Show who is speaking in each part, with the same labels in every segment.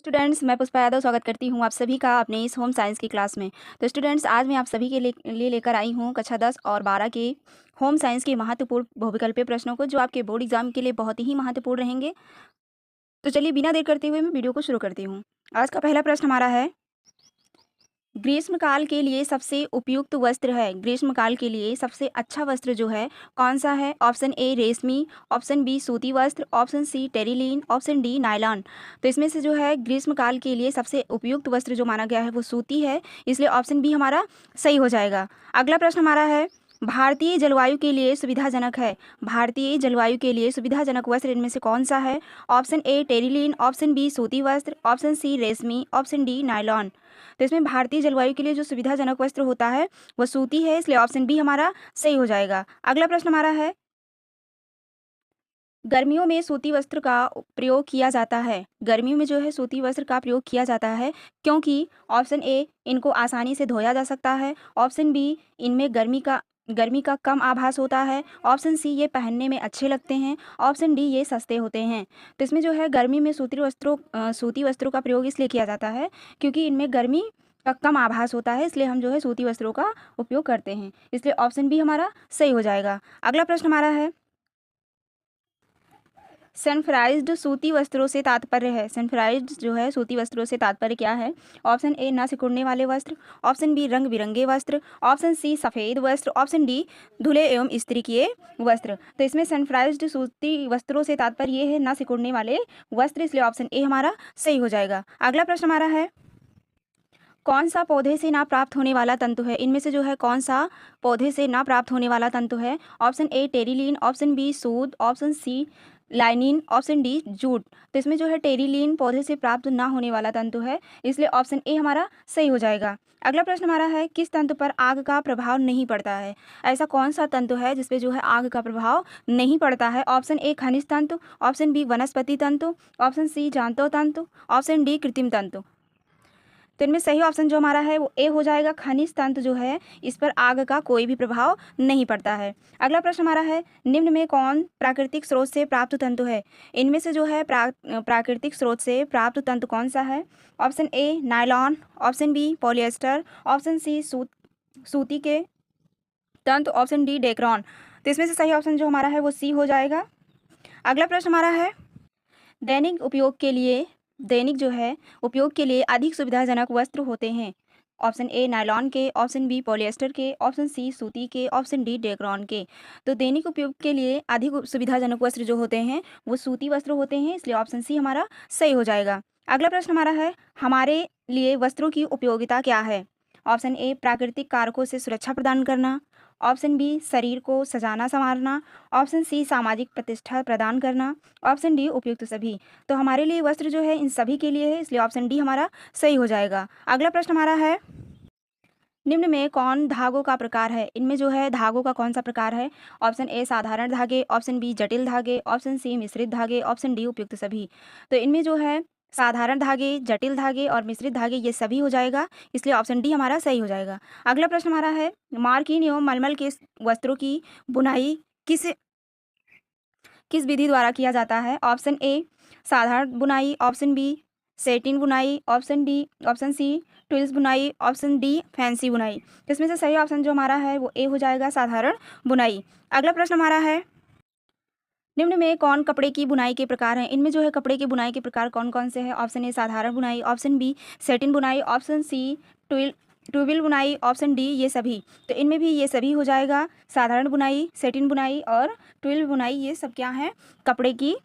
Speaker 1: Students, मैं पुष्पा यादव स्वागत करती हूँ आप सभी का अपने इस होम साइंस की क्लास में। तो स्टूडेंट्स, आज मैं आप सभी के लिए लेकर आई हूँ कक्षा 10 और 12 के होम साइंस के महत्वपूर्ण बहुविकल्पीय प्रश्नों को, जो आपके बोर्ड एग्जाम के लिए बहुत ही महत्वपूर्ण रहेंगे। तो चलिए बिना देर करते हुए मैं वीडियो को शुरू करती हूँ। आज का पहला प्रश्न हमारा है, ग्रीष्मकाल के लिए सबसे उपयुक्त वस्त्र है। ग्रीष्मकाल के लिए सबसे अच्छा वस्त्र जो है कौन सा है? ऑप्शन ए रेशमी, ऑप्शन बी सूती वस्त्र, option C terylene, option D nylon. तो इसमें से जो है ग्रीष्मकाल के लिए सबसे उपयुक्त वस्त्र जो माना गया है वो सूती है, इसलिए ऑप्शन बी हमारा सही हो जाएगा। अगला प्रश्न हमारा है, भारतीय जलवायु के लिए सुविधाजनक है। भारतीय जलवायु के लिए सुविधाजनक वस्त्र इनमें से कौन सा है? Option A terylene, option B सूती वस्त्र, ऑप्शन सी रेशमी, ऑप्शन डी नायलॉन। तो इसमें भारतीय जलवायु के लिए जो सुविधाजनक वस्त्र होता है वो सूती है, इसलिए ऑप्शन बी हमारा सही हो जाएगा। अगला प्रश्न हमारा है, गर्मियों में सूती वस्त्र का प्रयोग किया जाता है। गर्मियों में जो है सूती वस्त्र का प्रयोग किया जाता है क्योंकि ऑप्शन ए इनको आसानी से धोया जा सकता है, ऑप्शन बी इनमें गर्मी का कम आभास होता है, ऑप्शन सी ये पहनने में अच्छे लगते हैं, ऑप्शन डी ये सस्ते होते हैं। तो इसमें जो है गर्मी में सूती वस्त्रों का प्रयोग इसलिए किया जाता है क्योंकि इनमें गर्मी का कम आभास होता है, इसलिए हम जो है सूती वस्त्रों का उपयोग करते हैं, इसलिए ऑप्शन बी हमारा सही हो जाएगा। अगला प्रश्न हमारा है, सनफ्राइज्ड सूती वस्त्रों से तात्पर्य है। सनफ्राइज्ड जो है सूती वस्त्रों से तात्पर्य क्या है? ऑप्शन ए न सिकुड़ने वाले वस्त्र, ऑप्शन बी रंग बिरंगे वस्त्र, ऑप्शन सी सफ़ेद वस्त्र, ऑप्शन डी धुले एवं इस्त्री किए वस्त्र। तो इसमें सनफ्राइज्ड सूती वस्त्रों से तात्पर्य ये है न सिकुड़ने वाले वस्त्र, इसलिए ऑप्शन ए हमारा सही हो जाएगा। अगला प्रश्न हमारा है, कौन सा पौधे से ना प्राप्त होने वाला तंतु है? इनमें से जो है कौन सा पौधे से ना प्राप्त होने वाला तंतु है? Option A terylene, option B सूद, option C linen, option D jute. तो इसमें जो है टेरिलीन पौधे से प्राप्त ना होने वाला तंतु है, इसलिए ऑप्शन ए हमारा सही हो जाएगा। अगला प्रश्न हमारा है, किस तंतु पर आग का प्रभाव नहीं पड़ता है? ऐसा कौन सा तंतु है जिसपे जो है आग का प्रभाव नहीं पड़ता है? ऑप्शन ए खनिज तंतु, ऑप्शन बी वनस्पति तंतु, ऑप्शन सी जांतव तंतु, ऑप्शन डी कृत्रिम तंतु। तो इनमें सही ऑप्शन जो हमारा है वो ए हो जाएगा। खनिज तंतु जो है इस पर आग का कोई भी प्रभाव नहीं पड़ता है। अगला प्रश्न हमारा है, निम्न में कौन प्राकृतिक स्रोत से प्राप्त तंतु है? इनमें से जो है प्राकृतिक स्रोत से प्राप्त तंतु कौन सा है? Option A nylon, option B polyester, option C सूती के तंतु, ऑप्शन डी डेक्रॉन। तो इसमें से सही ऑप्शन जो हमारा है वो सी हो जाएगा। अगला प्रश्न हमारा है, दैनिक जो है उपयोग के लिए अधिक सुविधाजनक वस्त्र होते हैं। ऑप्शन ए नायलॉन के, ऑप्शन बी पॉलिएस्टर के, ऑप्शन सी सूती के, ऑप्शन डी डेक्रॉन के। तो दैनिक उपयोग के लिए अधिक सुविधाजनक वस्त्र जो होते हैं वो सूती वस्त्र होते हैं, इसलिए ऑप्शन सी हमारा सही हो जाएगा। अगला प्रश्न हमारा है, हमारे लिए वस्त्रों की उपयोगिता क्या है? ऑप्शन ए प्राकृतिक कारकों से सुरक्षा प्रदान करना, ऑप्शन बी शरीर को सजाना संवारना, ऑप्शन सी सामाजिक प्रतिष्ठा प्रदान करना, ऑप्शन डी उपयुक्त सभी। तो हमारे लिए वस्त्र जो है इन सभी के लिए है, इसलिए ऑप्शन डी हमारा सही हो जाएगा। अगला प्रश्न हमारा है, निम्न में कौन धागों का प्रकार है? इनमें जो है धागों का कौन सा प्रकार है? ऑप्शन ए साधारण धागे, ऑप्शन बी जटिल धागे, ऑप्शन सी मिश्रित धागे, ऑप्शन डी उपयुक्त सभी। तो इनमें जो है साधारण धागे, जटिल धागे और मिश्रित धागे ये सभी हो जाएगा, इसलिए ऑप्शन डी हमारा सही हो जाएगा। अगला प्रश्न हमारा है, मार्किन एवं मलमल के वस्त्रों की बुनाई किस विधि द्वारा किया जाता है? ऑप्शन ए साधारण बुनाई, ऑप्शन बी सेटिन बुनाई, ऑप्शन सी ट्विल्स बुनाई, ऑप्शन डी फैंसी बुनाई। इसमें से सही ऑप्शन जो हमारा है वो ए हो जाएगा, साधारण बुनाई। अगला प्रश्न हमारा है, निम्न में कौन कपड़े की बुनाई के प्रकार हैं? इनमें जो है कपड़े की बुनाई के प्रकार कौन कौन से हैं? ऑप्शन ए साधारण बुनाई, ऑप्शन बी सेटिन बुनाई, ऑप्शन सी ट्यूबिल बुनाई, ऑप्शन डी ये सभी। तो इनमें भी ये सभी हो जाएगा, साधारण बुनाई, सेटिन बुनाई और ट्विल बुनाई, ये सब क्या है? कपड़े की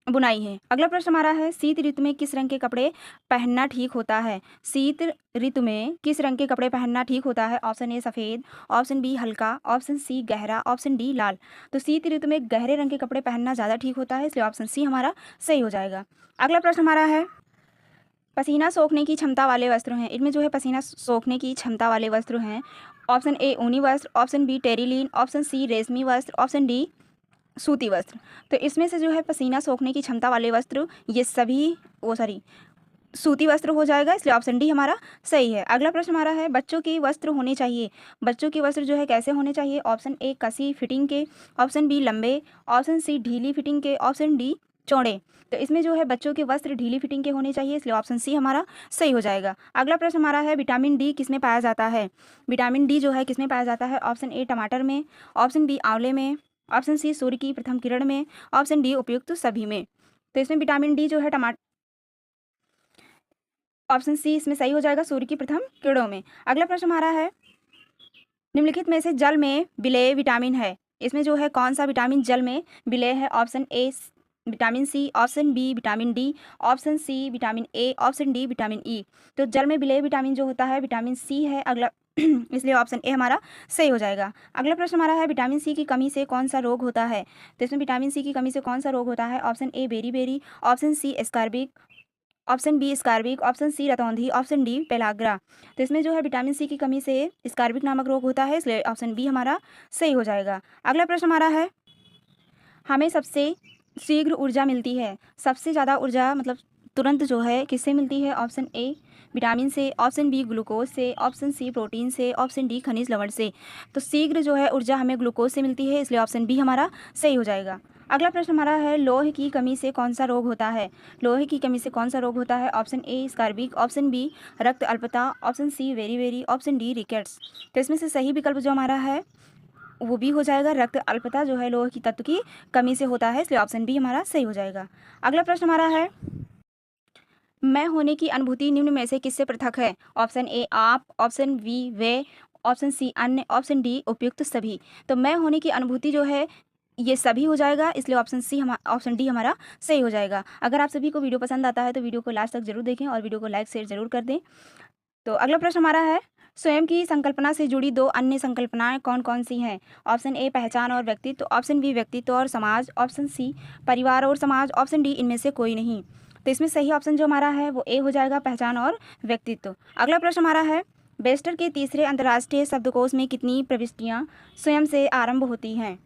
Speaker 1: बुनाई है। अगला प्रश्न हमारा है, शीत ऋतु में किस रंग के कपड़े पहनना ठीक होता है? शीत ऋतु में किस रंग के कपड़े पहनना ठीक होता है? ऑप्शन ए सफ़ेद, ऑप्शन बी हल्का, ऑप्शन सी गहरा, ऑप्शन डी लाल। तो शीत ऋतु में गहरे रंग के कपड़े पहनना ज़्यादा ठीक होता है, इसलिए ऑप्शन सी हमारा सही हो जाएगा। अगला प्रश्न हमारा है, पसीना सोखने की क्षमता वाले वस्त्र हैं। इनमें जो है पसीना सोखने की क्षमता वाले वस्त्र हैं। ऑप्शन ए ऊनी वस्त्र, option B terylene, option C रेशमी वस्त्र, ऑप्शन डी सूती वस्त्र। तो इसमें से जो है पसीना सोखने की क्षमता वाले वस्त्र ये सभी सूती वस्त्र हो जाएगा, इसलिए ऑप्शन डी हमारा सही है। अगला प्रश्न हमारा है, बच्चों के वस्त्र होने चाहिए। बच्चों के वस्त्र जो है कैसे होने चाहिए? ऑप्शन ए कसी फिटिंग के, ऑप्शन बी लंबे, ऑप्शन सी ढीली फिटिंग के, ऑप्शन डी चौड़े। तो इसमें जो है बच्चों के वस्त्र ढीली फिटिंग के होने चाहिए, इसलिए ऑप्शन सी हमारा सही हो जाएगा। अगला प्रश्न हमारा है विटामिन डी किस में पाया जाता है। विटामिन डी जो है किस में पाया जाता है। ऑप्शन ए टमाटर में, ऑप्शन बी आंवले में, ऑप्शन सी सूर्य की प्रथम किरण में, ऑप्शन डी उपयुक्त सभी में। तो इसमें विटामिन डी जो है ऑप्शन सी इसमें सही हो जाएगा, सूर्य की प्रथम किरणों में। अगला प्रश्न हमारा है निम्नलिखित में से जल में विलेय विटामिन है। इसमें जो है कौन सा विटामिन जल में विलेय है। Option A vitamin C, option B vitamin D, option C vitamin A, option D vitamin E. तो जल में विलेय विटामिन जो होता है विटामिन सी है। अगला इसलिए ऑप्शन ए हमारा सही हो जाएगा। अगला प्रश्न हमारा है विटामिन सी की कमी से कौन सा रोग होता है। तो इसमें विटामिन सी की कमी से कौन सा रोग होता है। Option A beri, option C स्कारबिक, ऑप्शन बी स्कारबिक, ऑप्शन सी रतौंधी, ऑप्शन डी पेलाग्रा। तो इसमें जो है विटामिन सी की कमी से स्कारबिक नामक रोग होता है, इसलिए ऑप्शन बी हमारा सही हो जाएगा। अगला प्रश्न हमारा है हमें सबसे शीघ्र ऊर्जा मिलती है। सबसे ज़्यादा ऊर्जा मतलब तुरंत जो है किससे मिलती है। ऑप्शन ए विटामिन से, ऑप्शन बी ग्लूकोज से, ऑप्शन सी प्रोटीन से, ऑप्शन डी खनिज लवण से। तो शीघ्र जो है ऊर्जा हमें ग्लूकोज से मिलती है, इसलिए ऑप्शन बी हमारा सही हो जाएगा। अगला प्रश्न हमारा है लोहे की कमी से कौन सा रोग होता है। लोहे की कमी से कौन सा रोग होता है। ऑप्शन ए स्कारबिक, ऑप्शन बी रक्त अल्पता, ऑप्शन सी वेरी, ऑप्शन डी रिकेट्स। तो इसमें से सही विकल्प जो हमारा है वो भी हो जाएगा, रक्त अल्पता जो है लोहे की तत्व की कमी से होता है, इसलिए ऑप्शन बी हमारा सही हो जाएगा। अगला प्रश्न हमारा है मैं होने की अनुभूति निम्न में से किससे पृथक है। ऑप्शन ए आप, ऑप्शन बी वे, ऑप्शन सी अन्य, ऑप्शन डी उपयुक्त सभी। तो मैं होने की अनुभूति जो है ये सभी हो जाएगा, इसलिए ऑप्शन डी हमारा सही हो जाएगा। अगर आप सभी को वीडियो पसंद आता है तो वीडियो को लास्ट तक जरूर देखें और वीडियो को लाइक शेयर जरूर कर दें। तो अगला प्रश्न हमारा है स्वयं की संकल्पना से जुड़ी दो अन्य संकल्पनाएं कौन कौन सी हैं। ऑप्शन ए पहचान और व्यक्तित्व, ऑप्शन बी व्यक्तित्व और समाज, ऑप्शन सी परिवार और समाज, ऑप्शन डी इनमें से कोई नहीं। तो इसमें सही ऑप्शन जो हमारा है वो ए हो जाएगा, पहचान और व्यक्तित्व। अगला प्रश्न हमारा है बेस्टर के तीसरे अंतर्राष्ट्रीय शब्दकोश में कितनी प्रविष्टियां स्वयं से आरंभ होती हैं।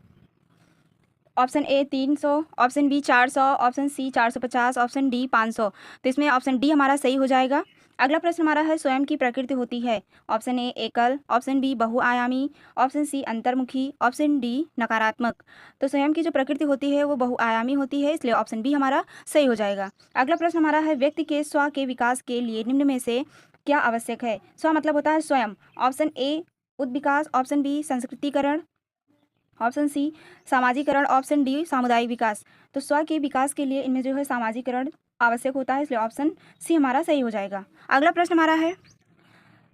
Speaker 1: Option A 300, option B 400, option C 450, option D 500। तो इसमें ऑप्शन डी हमारा सही हो जाएगा। अगला प्रश्न हमारा है स्वयं की प्रकृति होती है। ऑप्शन ए एकल, ऑप्शन बी बहुआयामी, ऑप्शन सी अंतर्मुखी, ऑप्शन डी नकारात्मक। तो स्वयं की जो प्रकृति होती है वो बहुआयामी होती है, इसलिए ऑप्शन बी हमारा सही हो जाएगा। अगला प्रश्न हमारा है व्यक्ति के स्व के विकास के लिए निम्न में से क्या आवश्यक है। स्व मतलब होता है स्वयं। ऑप्शन ए उद्विकास, ऑप्शन बी संस्कृतिकरण, ऑप्शन सी सामाजिकरण, ऑप्शन डी सामुदायिक विकास। तो स्व के विकास के लिए इनमें जो है सामाजिकरण आवश्यक होता है, इसलिए ऑप्शन सी हमारा सही हो जाएगा। अगला प्रश्न हमारा है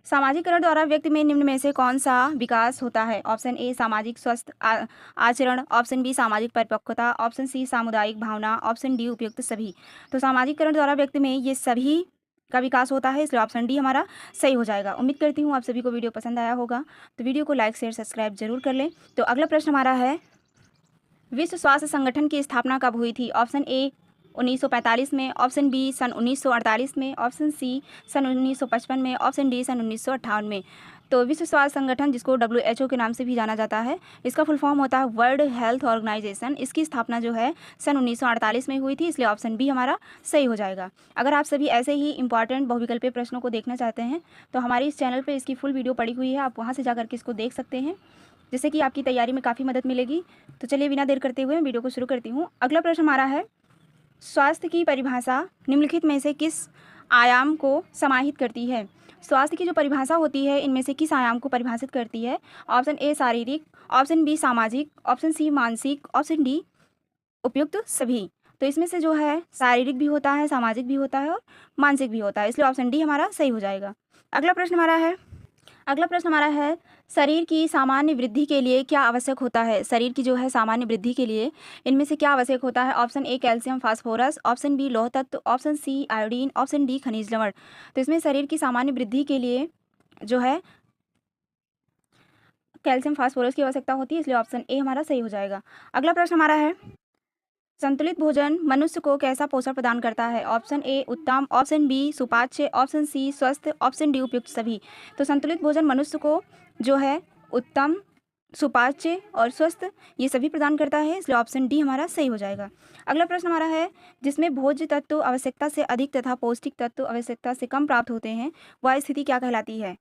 Speaker 1: सामाजिकरण द्वारा व्यक्ति में निम्न में से कौन सा विकास होता है। ऑप्शन ए सामाजिक स्वस्थ आचरण, ऑप्शन बी सामाजिक परिपक्वता, ऑप्शन सी सामुदायिक भावना, ऑप्शन डी उपयुक्त सभी। तो सामाजिकरण द्वारा व्यक्ति में ये सभी का विकास होता है, इसलिए ऑप्शन डी हमारा सही हो जाएगा। उम्मीद करती हूँ आप सभी को वीडियो पसंद आया होगा, तो वीडियो को लाइक शेयर सब्सक्राइब जरूर कर लें। तो अगला प्रश्न हमारा है विश्व स्वास्थ्य संगठन की स्थापना कब हुई थी। ऑप्शन ए 1945 में, ऑप्शन बी सन 1948 में, ऑप्शन सी सन 1955 में, ऑप्शन डी सन 1958 में। तो विश्व स्वास्थ्य संगठन जिसको WHO के नाम से भी जाना जाता है, इसका फुल फॉर्म होता है वर्ल्ड हेल्थ ऑर्गेनाइजेशन। इसकी स्थापना जो है सन 1948 में हुई थी, इसलिए ऑप्शन बी हमारा सही हो जाएगा। अगर आप सभी ऐसे ही इंपॉर्टेंट बहुविकल्पीय प्रश्नों को देखना चाहते हैं तो हमारे इस चैनल पर इसकी फुल वीडियो पड़ी हुई है, आप वहाँ से जाकर के इसको देख सकते हैं, जिससे कि आपकी तैयारी में काफ़ी मदद मिलेगी। तो चलिए बिना देर करते हुए वीडियो को शुरू करती हूँ। अगला प्रश्न हमारा है स्वास्थ्य की परिभाषा निम्नलिखित में से किस आयाम को समाहित करती है। स्वास्थ्य की जो परिभाषा होती है इनमें से किस आयाम को परिभाषित करती है। ऑप्शन ए शारीरिक, ऑप्शन बी सामाजिक, ऑप्शन सी मानसिक, ऑप्शन डी उपयुक्त सभी। तो इसमें से जो है शारीरिक भी होता है, सामाजिक भी होता है और मानसिक भी होता है, इसलिए ऑप्शन डी हमारा सही हो जाएगा। अगला प्रश्न हमारा है शरीर की सामान्य वृद्धि के लिए क्या आवश्यक होता है। शरीर की जो है सामान्य वृद्धि के लिए इनमें से क्या आवश्यक होता है। Option A calcium phosphorus, option B लौह तत्व, option C iodine, option D खनिज लवण। तो इसमें शरीर की सामान्य वृद्धि के लिए जो है कैल्शियम फास्फोरस की आवश्यकता होती है, इसलिए ऑप्शन ए हमारा सही हो जाएगा। अगला प्रश्न हमारा है संतुलित भोजन मनुष्य को कैसा पोषण प्रदान करता है। ऑप्शन ए उत्तम, ऑप्शन बी सुपाच्य, ऑप्शन सी स्वस्थ, ऑप्शन डी उपयुक्त सभी। तो संतुलित भोजन मनुष्य को जो है उत्तम, सुपाच्य और स्वस्थ ये सभी प्रदान करता है, इसलिए ऑप्शन डी हमारा सही हो जाएगा। अगला प्रश्न हमारा है जिसमें भोज्य तत्व आवश्यकता से अधिक तथा पौष्टिक तत्व आवश्यकता से कम प्राप्त होते हैं वह स्थिति क्या कहलाती है।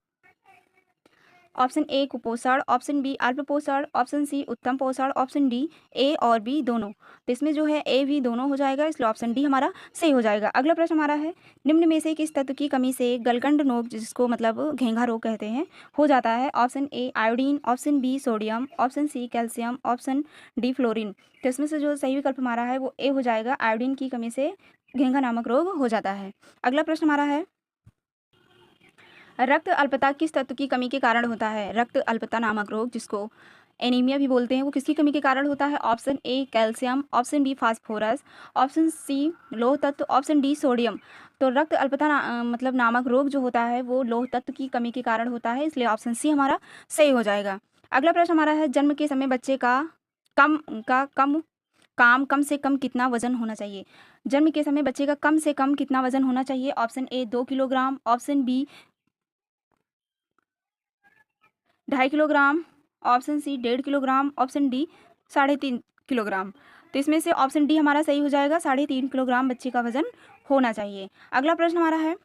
Speaker 1: ऑप्शन ए कुपोषण, ऑप्शन बी अल्प पोषण, ऑप्शन सी उत्तम पोषण, ऑप्शन डी ए और बी दोनों। तो इसमें जो है ए भी दोनों हो जाएगा, इसलिए ऑप्शन डी हमारा सही हो जाएगा। अगला प्रश्न हमारा है, निम्न में से किस तत्व की कमी से गलगंड रोग, जिसको मतलब घेंघा रोग कहते हैं, हो जाता है? Option A iodine, option B sodium, option C calcium, option D fluorine. तो इसमें से जो सही विकल्प हमारा है वो ए हो जाएगा, आयोडीन की कमी से घेंघा नामक रोग हो जाता है। अगला प्रश्न हमारा है, रक्त अल्पता किस तत्व की कमी के कारण होता है? रक्त अल्पता नामक रोग, जिसको एनीमिया भी बोलते हैं, वो किसकी कमी के कारण होता है? Option A calcium, option B phosphorus, option C लोह तत्व, ऑप्शन डी सोडियम। तो रक्त अल्पता मतलब नामक रोग जो होता है वो लोह तत्व की कमी के कारण होता है, इसलिए ऑप्शन सी हमारा सही हो जाएगा। अगला प्रश्न हमारा है, जन्म के समय बच्चे का कम से कम कितना वजन होना चाहिए? जन्म के समय बच्चे का कम से कम कितना वजन होना चाहिए? Option A 2 kilogram, option B 2.5 kilogram, option C 1.5 kilogram, option D 3.5 kilogram. तो इसमें से ऑप्शन डी हमारा सही हो जाएगा, 3.5 किलोग्राम बच्चे का वजन होना चाहिए। अगला प्रश्न हमारा है,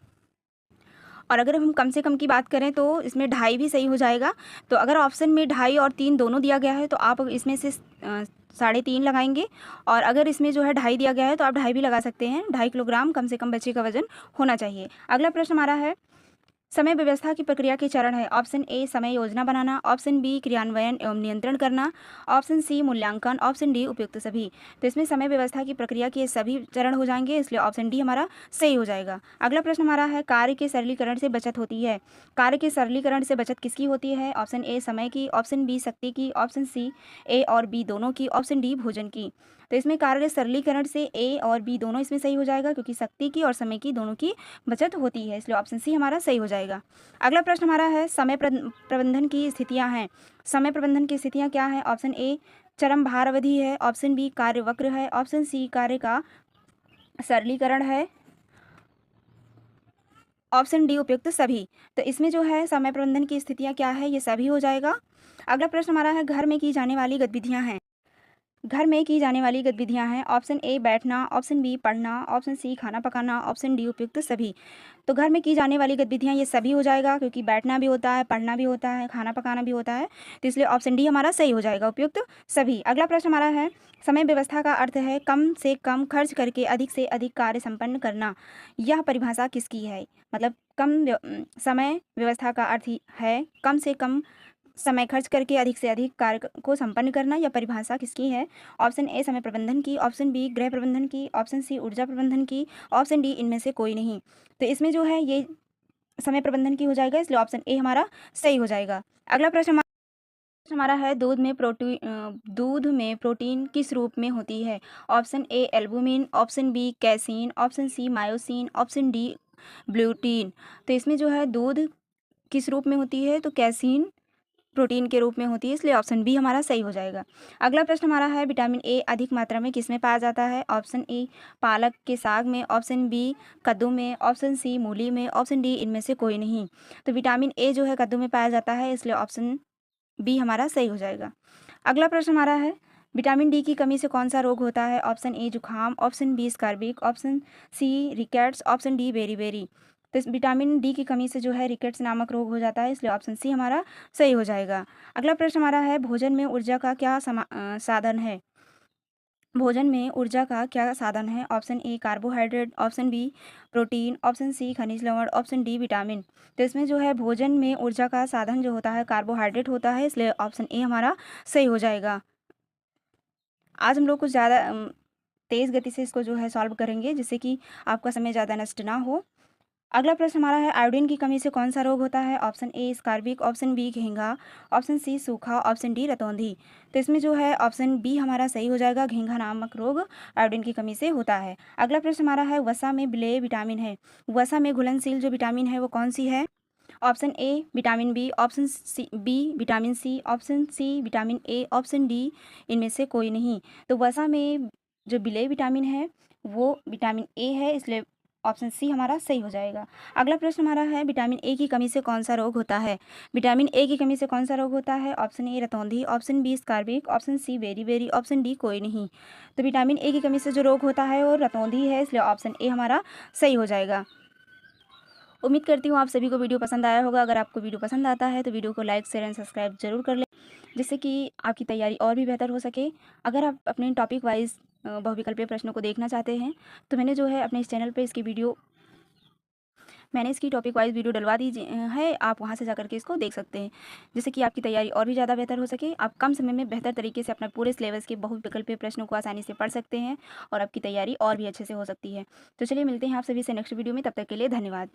Speaker 1: और अगर हम कम से कम की बात करें तो इसमें 2.5 भी सही हो जाएगा। तो अगर ऑप्शन में 2.5 और 3 दोनों दिया गया है तो आप इसमें से 3.5 लगाएंगे, और अगर इसमें जो है 2.5 दिया गया है तो आप 2.5 भी लगा सकते हैं। 2.5 किलोग्राम कम से कम बच्चे का वजन होना चाहिए। अगला प्रश्न हमारा है, समय व्यवस्था की प्रक्रिया के चरण है। ऑप्शन ए समय योजना बनाना, ऑप्शन बी क्रियान्वयन एवं नियंत्रण करना, ऑप्शन सी मूल्यांकन, ऑप्शन डी उपयुक्त सभी। तो इसमें समय व्यवस्था की प्रक्रिया के सभी चरण हो जाएंगे, इसलिए ऑप्शन डी हमारा सही हो जाएगा। अगला प्रश्न हमारा है, कार्य के सरलीकरण से बचत होती है। कार्य के सरलीकरण से बचत किसकी होती है? ऑप्शन ए समय की, ऑप्शन बी शक्ति की, ऑप्शन सी ए और बी दोनों की, ऑप्शन डी भोजन की। तो इसमें कार्य सरलीकरण से ए और बी दोनों इसमें सही हो जाएगा, क्योंकि शक्ति की और समय की दोनों की बचत होती है, इसलिए ऑप्शन सी हमारा सही हो जाएगा। अगला प्रश्न हमारा है, समय प्रबंधन की स्थितियां हैं। समय प्रबंधन की स्थितियां क्या हैं? ऑप्शन ए चरम भार अवधि है, ऑप्शन बी कार्य वक्र है, ऑप्शन सी कार्य का सरलीकरण है, ऑप्शन डी उपयुक्त सभी। तो इसमें जो है समय प्रबंधन की स्थितियां क्या है, ये सभी हो जाएगा। अगला प्रश्न हमारा है, घर में की जाने वाली गतिविधियां हैं। घर में की जाने वाली गतिविधियां हैं। ऑप्शन ए बैठना, ऑप्शन बी पढ़ना, ऑप्शन सी खाना पकाना, ऑप्शन डी उपयुक्त सभी। तो घर में की जाने वाली गतिविधियां ये सभी हो जाएगा, क्योंकि बैठना भी होता है, पढ़ना भी होता है, खाना पकाना भी होता है, तो इसलिए ऑप्शन डी हमारा सही हो जाएगा, उपयुक्त सभी। अगला प्रश्न हमारा है, समय व्यवस्था का अर्थ है कम से कम खर्च करके अधिक से अधिक कार्य संपन्न करना। यह परिभाषा किसकी है? मतलब समय व्यवस्था का अर्थ है कम से कम समय खर्च करके अधिक से अधिक कार्य को संपन्न करना, या परिभाषा किसकी है? ऑप्शन ए समय प्रबंधन की, ऑप्शन बी गृह प्रबंधन की, ऑप्शन सी ऊर्जा प्रबंधन की, ऑप्शन डी इनमें से कोई नहीं। तो इसमें जो है ये समय प्रबंधन की हो जाएगा, इसलिए ऑप्शन ए हमारा सही हो जाएगा। अगला प्रश्न हमारा है, दूध में प्रोटीन किस रूप में होती है? Option A albumin, option B casein, option C myosin, option D ब्लूटीन। तो इसमें जो है दूध किस रूप में होती है? तो कैसीन प्रोटीन के रूप में होती है, इसलिए ऑप्शन बी हमारा सही हो जाएगा। अगला प्रश्न हमारा है, विटामिन ए अधिक मात्रा में किसमें पाया जाता है? ऑप्शन ए पालक के साग में, ऑप्शन बी कद्दू में, ऑप्शन सी मूली में, ऑप्शन डी इनमें से कोई नहीं। तो विटामिन ए जो है कद्दू में पाया जाता है, इसलिए ऑप्शन बी हमारा सही हो जाएगा। अगला प्रश्न हमारा है, विटामिन डी की कमी से कौन सा रोग होता है? ऑप्शन ए जुखाम, ऑप्शन बी स्कारबिक, option C rickets, option D beri. तो इस विटामिन डी की कमी से जो है रिकेट्स नामक रोग हो जाता है, इसलिए ऑप्शन सी हमारा सही हो जाएगा। अगला प्रश्न हमारा है, भोजन में ऊर्जा का क्या साधन है? भोजन में ऊर्जा का क्या साधन है? Option A carbohydrate, option B protein, option C खनिज लवण, ऑप्शन डी विटामिन। तो इसमें जो है भोजन में ऊर्जा का साधन जो होता है कार्बोहाइड्रेट होता है, इसलिए ऑप्शन ए हमारा सही हो जाएगा। आज हम लोग कुछ ज़्यादा तेज़ गति से इसको जो है सॉल्व करेंगे, जिससे कि आपका समय ज़्यादा नष्ट ना हो। अगला प्रश्न हमारा है, आयोडीन की कमी से कौन सा रोग होता है? ऑप्शन ए स्कारबिक, ऑप्शन बी घेंघा, ऑप्शन सी सूखा, ऑप्शन डी रतौंधी। तो इसमें जो है ऑप्शन बी हमारा सही हो जाएगा, घेंघा नामक रोग आयोडीन की कमी से होता है। अगला प्रश्न हमारा है, वसा में विलेय विटामिन है। वसा में घुलनशील जो विटामिन है वो कौन सी है? Option A vitamin B, option C B vitamin C, option C vitamin A, option D इनमें से कोई नहीं। तो वसा में जो विलेय विटामिन है वो विटामिन ए है, इसलिए ऑप्शन सी हमारा सही हो जाएगा। अगला प्रश्न हमारा है, विटामिन ए की कमी से कौन सा रोग होता है? विटामिन ए की कमी से कौन सा रोग होता है? ऑप्शन ए रतौंधी, ऑप्शन बी स्कारबिक, option C beri, option D कोई नहीं। तो विटामिन ए की कमी से जो रोग होता है वो रतौंधी है, इसलिए ऑप्शन ए हमारा सही हो जाएगा। उम्मीद करती हूँ आप सभी को वीडियो पसंद आया होगा। अगर आपको वीडियो पसंद आता है तो वीडियो को लाइक, शेयर एंड सब्सक्राइब जरूर कर लें, जिससे कि आपकी तैयारी और भी बेहतर हो सके। अगर आप अपने टॉपिक वाइज बहुविकल्पीय प्रश्नों को देखना चाहते हैं तो मैंने जो है अपने इस चैनल पे इसकी टॉपिक वाइज वीडियो डलवा दी है, आप वहाँ से जाकर के इसको देख सकते हैं, जिससे कि आपकी तैयारी और भी ज़्यादा बेहतर हो सके। आप कम समय में बेहतर तरीके से अपना पूरे सिलेबस के बहुविकल्पीय प्रश्नों को आसानी से पढ़ सकते हैं और आपकी तैयारी और भी अच्छे से हो सकती है। तो चलिए मिलते हैं आप सभी से नेक्स्ट वीडियो में, तब तक के लिए धन्यवाद।